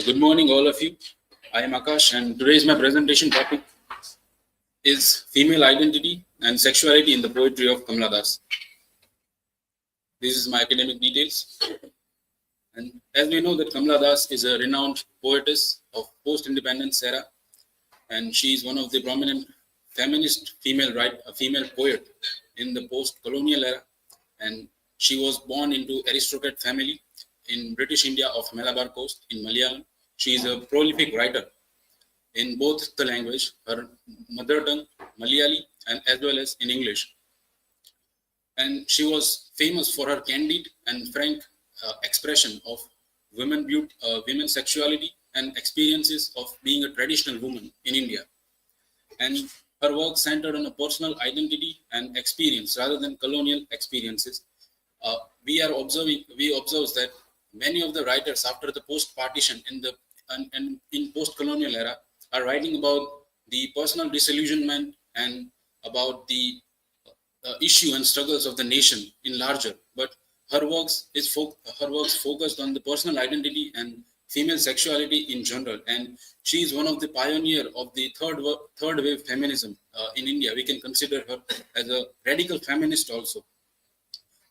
Good morning, all of you. I am Akash, and today's my presentation topic is female identity and sexuality in the poetry of Kamala Das. This is my academic details. And as we know that Kamala Das is a renowned poetess of post-independence era, and she is one of the prominent feminist female poet in the post-colonial era. And she was born into aristocrat family in British India of Malabar coast in Malayalam. She is a prolific writer in both the language, her mother tongue, Malayali, and as well as in English. And she was famous for her candid and frank expression of women's sexuality and experiences of being a traditional woman in India. And her work centered on a personal identity and experience rather than colonial experiences. We observe that many of the writers after the post-partition and in post-colonial era are writing about the personal disillusionment and about the issue and struggles of the nation in larger. But her works focused on the personal identity and female sexuality in general, and she is one of the pioneer of the third wave feminism in India. We can consider her as a radical feminist also.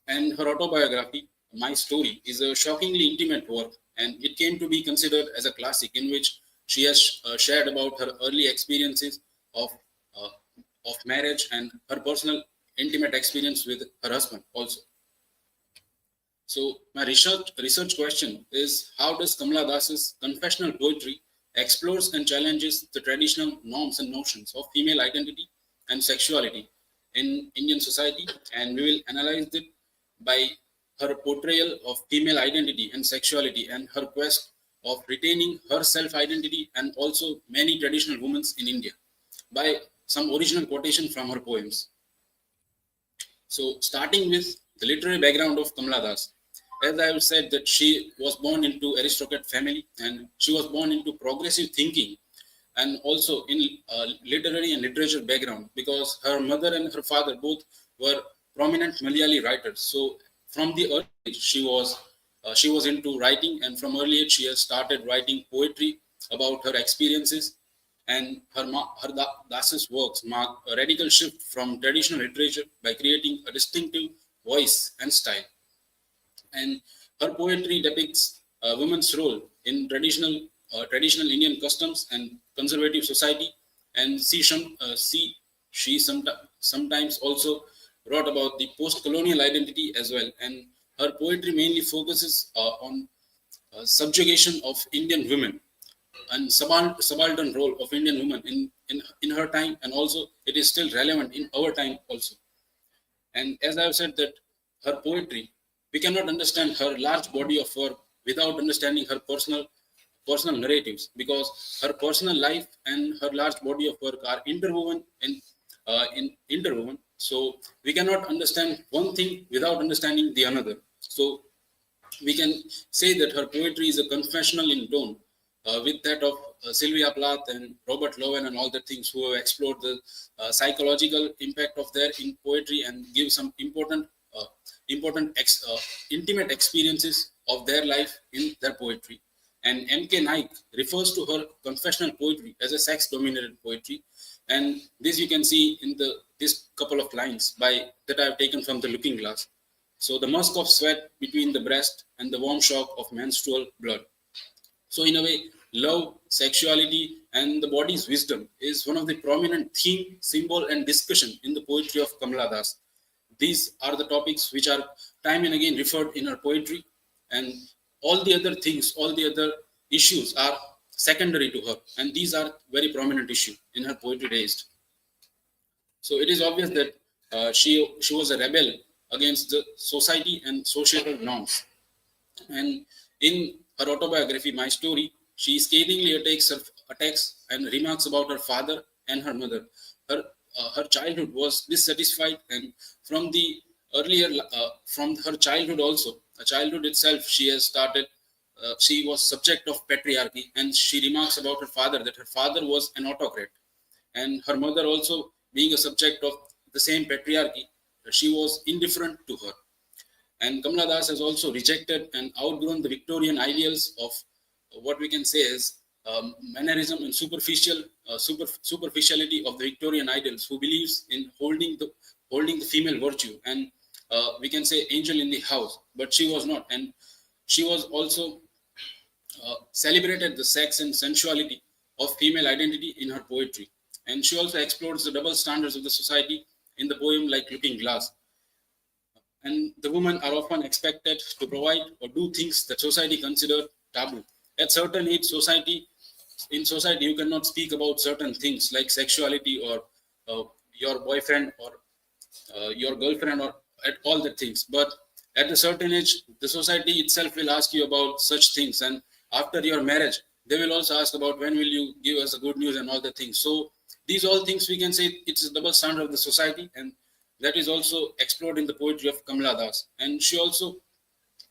And her autobiography, My Story, is a shockingly intimate work, and it came to be considered as a classic in which she has shared about her early experiences of uh, of marriage and her personal intimate experience with her husband also. So my research question is, how does Kamala Das's confessional poetry explores and challenges the traditional norms and notions of female identity and sexuality in Indian society? And we will analyze it by her portrayal of female identity and sexuality and her quest of retaining her self-identity and also many traditional women in India by some original quotation from her poems. So starting with the literary background of Kamala Das, as I have said that she was born into aristocrat family and she was born into progressive thinking and also in literary and literature background because her mother and her father both were prominent Malayali writers. So from the early age she was into writing, and from early age she has started writing poetry about her experiences. And her Das's works mark a radical shift from traditional literature by creating a distinctive voice and style. And her poetry depicts a woman's role in traditional Indian customs and conservative society. And she sometimes also wrote about the post-colonial identity as well. And her poetry mainly focuses on subjugation of Indian women and subaltern role of Indian women in her time, and also it is still relevant in our time also. And as I have said that her poetry, we cannot understand her large body of work without understanding her personal narratives, because her personal life and her large body of work are interwoven in interwoven. So we cannot understand one thing without understanding the another. So we can say that her poetry is a confessional in tone, with that of Sylvia Plath and Robert Lowen and all the things who have explored the psychological impact of their in poetry and give some intimate experiences of their life in their poetry. And M.K. Naik refers to her confessional poetry as a sex-dominated poetry, and this you can see in this couple of lines that I have taken from The Looking Glass. So the musk of sweat between the breast and the warm shock of menstrual blood. So in a way, love, sexuality, and the body's wisdom is one of the prominent theme, symbol, and discussion in the poetry of Kamala Das. These are the topics which are time and again referred in her poetry, and all the other things, all the other issues are secondary to her, and these are very prominent issue in her poetry raised. So it is obvious that she was a rebel against the society and societal norms. And in her autobiography, My Story, she scathingly attacks and remarks about her father and her mother. Her childhood was dissatisfied, and from the from her childhood also, the childhood itself, she has started. She was subject of patriarchy, and she remarks about her father that her father was an autocrat, and her mother also being a subject of the same patriarchy, she was indifferent to her. And Kamala Das has also rejected and outgrown the Victorian ideals of what we can say is mannerism and superficiality of the Victorian idols, who believes in holding the female virtue, and we can say angel in the house, but she was not. And she was also celebrated the sex and sensuality of female identity in her poetry. And she also explores the double standards of the society in the poem like Looking Glass. And the women are often expected to provide or do things that society considered taboo. At certain age, in society, you cannot speak about certain things like sexuality or your boyfriend or your girlfriend or at all the things. But at a certain age, the society itself will ask you about such things. And after your marriage, they will also ask about when will you give us the good news and all the things. So these all things we can say it's a double standard of the society, and that is also explored in the poetry of Kamala Das. And she also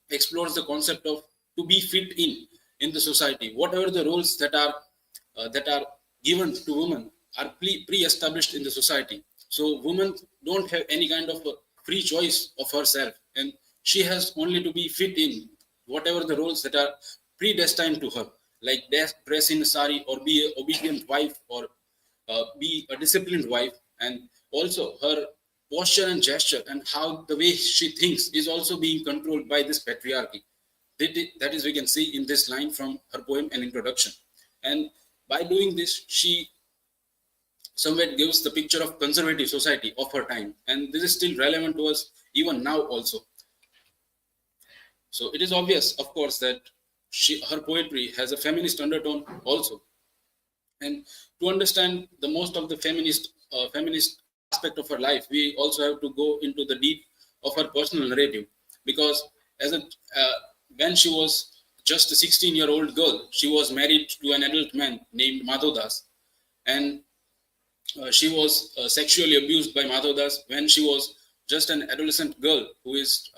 explores the concept of to be fit in the society. Whatever the roles that are given to women are pre-established in the society. So women don't have any kind of a free choice of herself, and she has only to be fit in whatever the roles that are predestined to her, like dress in a sari or be an obedient wife or be a disciplined wife. And also her posture and gesture and how the way she thinks is also being controlled by this patriarchy. That is we can see in this line from her poem and introduction. And by doing this, she somewhat gives the picture of conservative society of her time, and this is still relevant to us even now also. So it is obvious, of course, that her poetry has a feminist undertone also. And to understand the most of the feminist aspect of her life, we also have to go into the deep of her personal narrative, because as a when she was just a 16-year-old girl, she was married to an adult man named Madhav Das, and she was sexually abused by Madhav Das when she was just an adolescent girl who is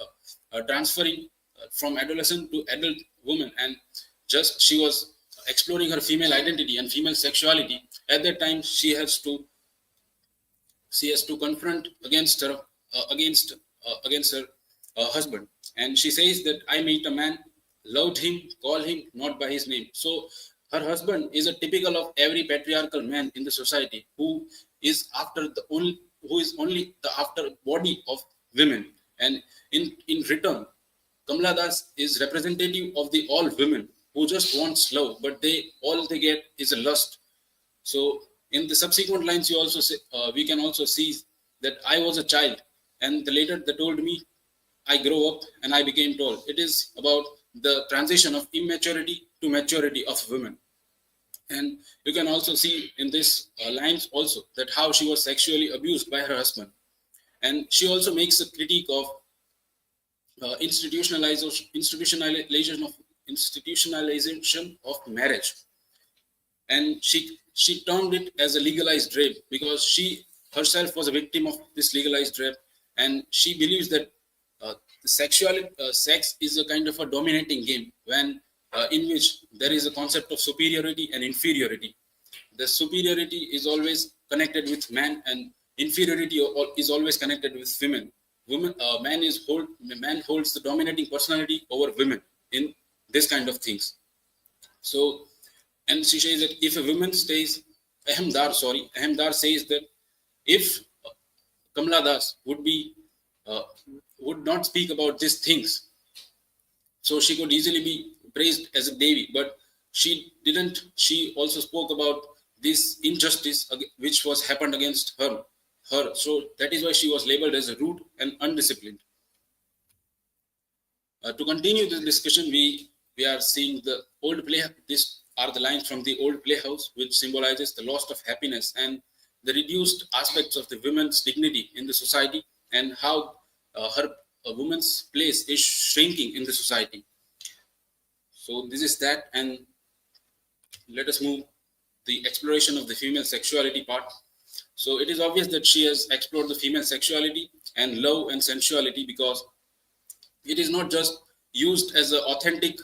transferring from adolescent to adult woman, and just she was exploring her female identity and female sexuality. At that time, she has to confront against her against her husband, and she says that I met a man, loved him, called him not by his name. So her husband is a typical of every patriarchal man in the society who is only the after body of women. And in return, Kamala Das is representative of the all women who just wants love, but all they get is a lust. So in the subsequent lines, we can also see that I was a child, and later they told me I grow up and I became tall. It is about the transition of immaturity to maturity of women. And you can also see in this lines also that how she was sexually abused by her husband. And she also makes a critique of institutionalization of marriage. And she termed it as a legalized rape, because she herself was a victim of this legalized rape, and she believes that sex is a kind of a dominating game in which there is a concept of superiority and inferiority. The superiority is always connected with man, and inferiority is always connected with women. Man holds the dominating personality over women in this kind of things. So, and she says that if a woman stays, Ahemdar says that if Kamala Das would not speak about these things, so she could easily be praised as a Devi, but she didn't. She also spoke about this injustice which was happened against her. So that is why she was labeled as rude and undisciplined. To continue this discussion, we are seeing the old play. These are the lines from the old playhouse, which symbolizes the loss of happiness and the reduced aspects of the woman's dignity in the society, and how a woman's place is shrinking in the society. So this is that, and let us move the exploration of the female sexuality part. So it is obvious that she has explored the female sexuality and love and sensuality, because it is not just used as an authentic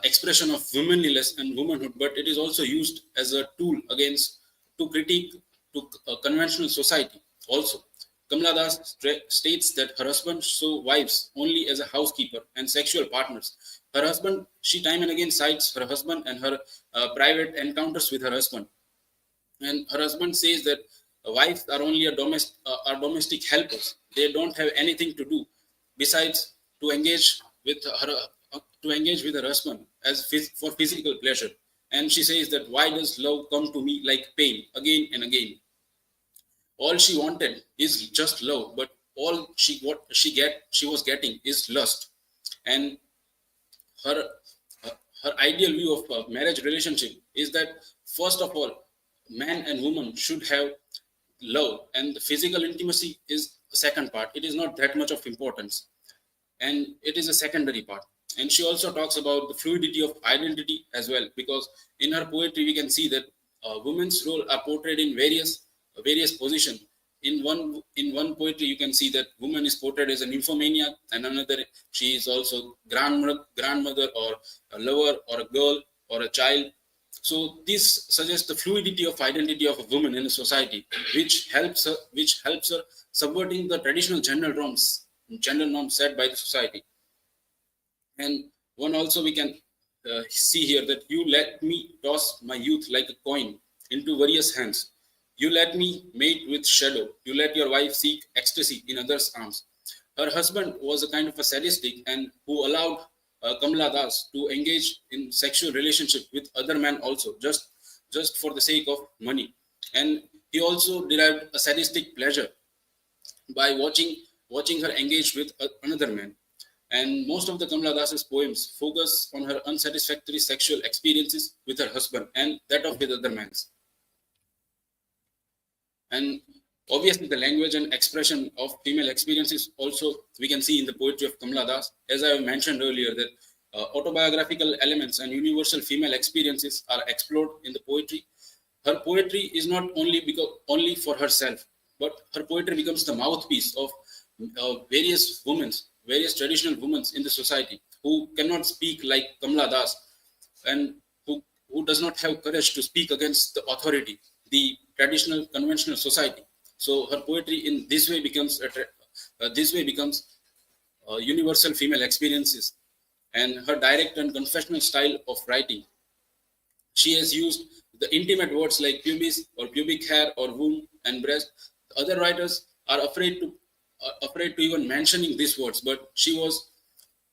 expression of womanliness and womanhood, but it is also used as a tool to critique to conventional society also. Kamala Das states that her husband saw wives only as a housekeeper and sexual partners. Her husband, she time and again cites her husband and her private encounters with her husband. And her husband says that wives are only are domestic helpers. They don't have anything to do besides to engage with her husband as for physical pleasure. And she says that why does love come to me like pain again and again? All she wanted is just love, but all she was getting is lust. And her her ideal view of a marriage relationship is that first of all, man and woman should have love, and the physical intimacy is the second part. It is not that much of importance, and it is a secondary part. And she also talks about the fluidity of identity as well, because in her poetry we can see that women's role are portrayed in various positions. In one poetry you can see that woman is portrayed as a nymphomaniac, and another she is also grandmother or a lover or a girl or a child. So this suggests the fluidity of identity of a woman in a society, which helps her subverting the traditional gender norms set by the society. And one also we can see here that you let me toss my youth like a coin into various hands. You let me mate with shadow. You let your wife seek ecstasy in others' arms. Her husband was a kind of a sadistic and who allowed Kamala Das to engage in sexual relationship with other men also, just for the sake of money. And he also derived a sadistic pleasure by watching her engage with another man. And most of the Kamala Das's poems focus on her unsatisfactory sexual experiences with her husband and that of with other men. And obviously, the language and expression of female experiences also we can see in the poetry of Kamala Das. As I mentioned earlier, that autobiographical elements and universal female experiences are explored in the poetry. Her poetry is not only for herself, but her poetry becomes the mouthpiece of various traditional women in the society who cannot speak like Kamala Das, and who does not have courage to speak against the authority, the traditional conventional society. So her poetry in this way becomes universal female experiences. And her direct and confessional style of writing, she has used the intimate words like pubis or pubic hair or womb and breast. Other writers are afraid to even mentioning these words, but she was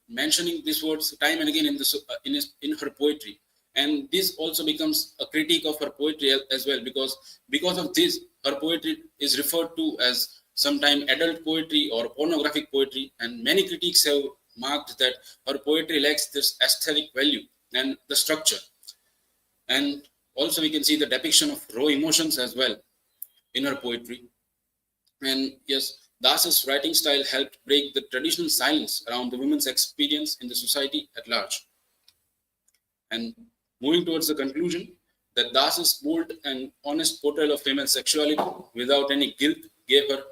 mentioning these words time and again in her poetry. And this also becomes a critique of her poetry as well, because of this her poetry is referred to as sometime adult poetry or pornographic poetry, and many critics have marked that her poetry lacks this aesthetic value and the structure. And also we can see the depiction of raw emotions as well in her poetry. And yes, Das's writing style helped break the traditional silence around the women's experience in the society at large. And moving towards the conclusion, that Das's bold and honest portrayal of female sexuality without any guilt gave her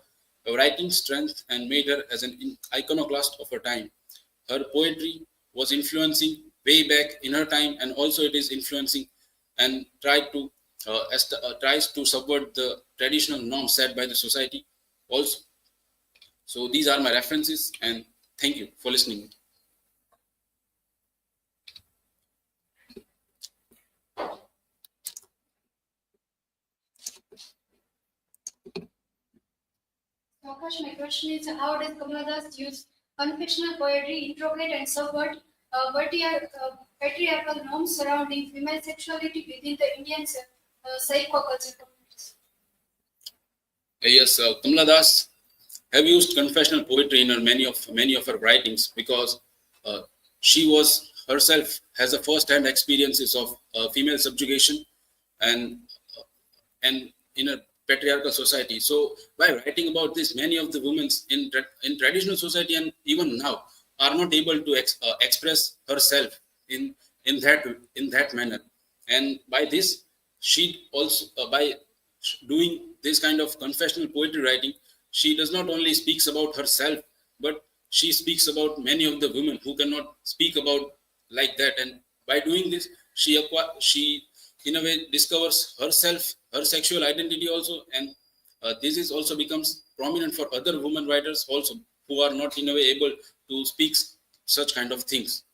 a writing strength and made her as an iconoclast of her time. Her poetry was influencing way back in her time, and also it is influencing and tries to subvert the traditional norms set by the society also. So these are my references, and thank you for listening. Akash, my question is, how does Kamala Das use confessional poetry, interrogate and subvert patriarchal norms surrounding female sexuality within the Indian psychoculture communities? Yes, Kamala Das have used confessional poetry in many of her writings, because she was herself has a first-hand experiences of female subjugation and and in a patriarchal society. So by writing about this, many of the women in traditional society and even now are not able to express herself in that manner. And by this, she also by doing this kind of confessional poetry writing, she does not only speaks about herself, but she speaks about many of the women who cannot speak about like that. And by doing this, she in a way discovers herself, her sexual identity also, and this is also becomes prominent for other women writers also who are not in a way able to speak such kind of things.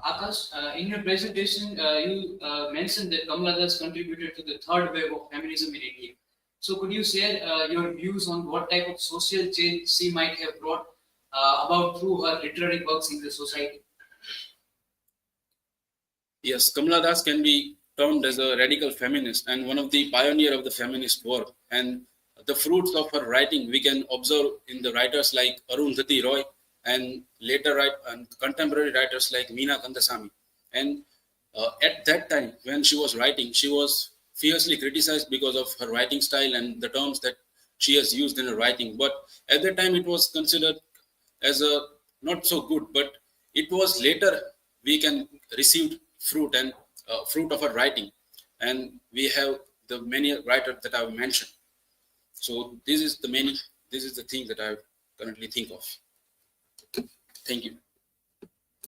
Akash, in your presentation, you mentioned that Kamala Das contributed to the third wave of feminism in India. So, could you share your views on what type of social change she might have brought about through her literary works in the society? Yes, Kamala Das can be termed as a radical feminist and one of the pioneer of the feminist work. And the fruits of her writing we can observe in the writers like Arundhati Roy and later and contemporary writers like Meena Kandasamy. And at that time, when she was writing, she was fiercely criticized because of her writing style and the terms that she has used in her writing. But at that time, it was considered as a not so good. But it was later we can receive fruit and fruit of her writing, and we have the many writers that I've mentioned. So this is the thing that I currently think of. Thank you.